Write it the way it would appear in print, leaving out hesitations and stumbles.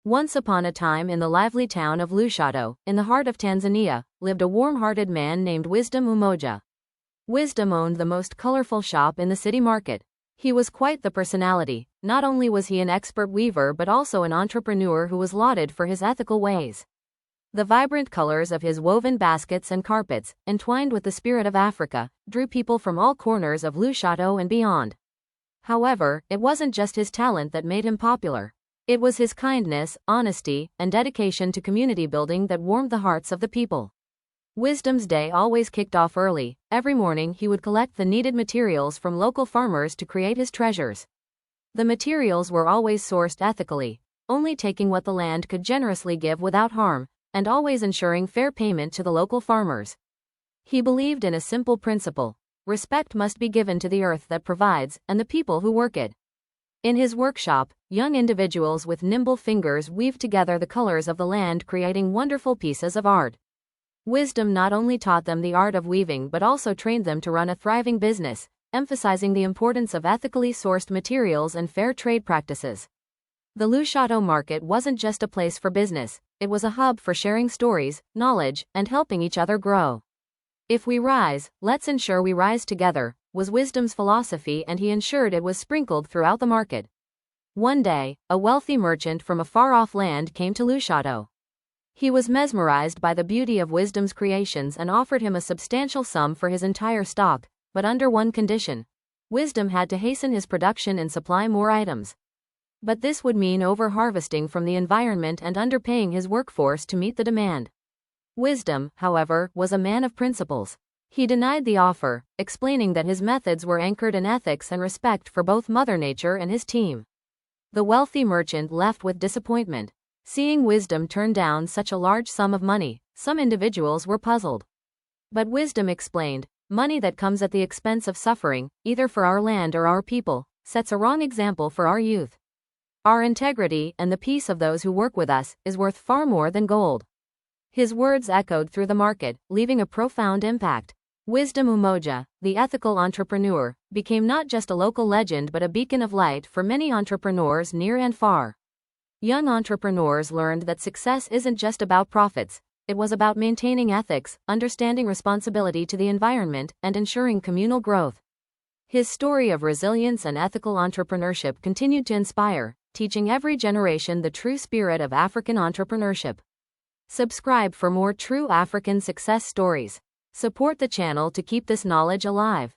Once upon a time in the lively town of Lushoto, in the heart of Tanzania, lived a warm-hearted man named Wisdom Umoja. Wisdom owned the most colorful shop in the city market. He was quite the personality. Not only was he an expert weaver but also an entrepreneur who was lauded for his ethical ways. The vibrant colors of his woven baskets and carpets, entwined with the spirit of Africa, drew people from all corners of Lushoto and beyond. However, it wasn't just his talent that made him popular. It was his kindness, honesty, and dedication to community building that warmed the hearts of the people. Wisdom's day always kicked off early. Every morning he would collect the needed materials from local farmers to create his treasures. The materials were always sourced ethically, only taking what the land could generously give without harm, and always ensuring fair payment to the local farmers. He believed in a simple principle: respect must be given to the earth that provides, and the people who work it. In his workshop, young individuals with nimble fingers weaved together the colors of the land, creating wonderful pieces of art. Wisdom not only taught them the art of weaving but also trained them to run a thriving business, emphasizing the importance of ethically sourced materials and fair trade practices. The Lushoto market wasn't just a place for business, it was a hub for sharing stories, knowledge, and helping each other grow. If we rise, let's ensure we rise together, was Wisdom's philosophy, and he ensured it was sprinkled throughout the market. One day, a wealthy merchant from a far-off land came to Lushoto. He was mesmerized by the beauty of Wisdom's creations and offered him a substantial sum for his entire stock, but under one condition. Wisdom had to hasten his production and supply more items. But this would mean over-harvesting from the environment and underpaying his workforce to meet the demand. Wisdom, however, was a man of principles. He denied the offer, explaining that his methods were anchored in ethics and respect for both Mother Nature and his team. The wealthy merchant left with disappointment. Seeing Wisdom turn down such a large sum of money, some individuals were puzzled. But Wisdom explained, money that comes at the expense of suffering, either for our land or our people, sets a wrong example for our youth. Our integrity and the peace of those who work with us is worth far more than gold. His words echoed through the market, leaving a profound impact. Wisdom Umoja, the ethical entrepreneur, became not just a local legend but a beacon of light for many entrepreneurs near and far. Young entrepreneurs learned that success isn't just about profits, it was about maintaining ethics, understanding responsibility to the environment, and ensuring communal growth. His story of resilience and ethical entrepreneurship continued to inspire, teaching every generation the true spirit of African entrepreneurship. Subscribe for more true African success stories. Support the channel to keep this knowledge alive.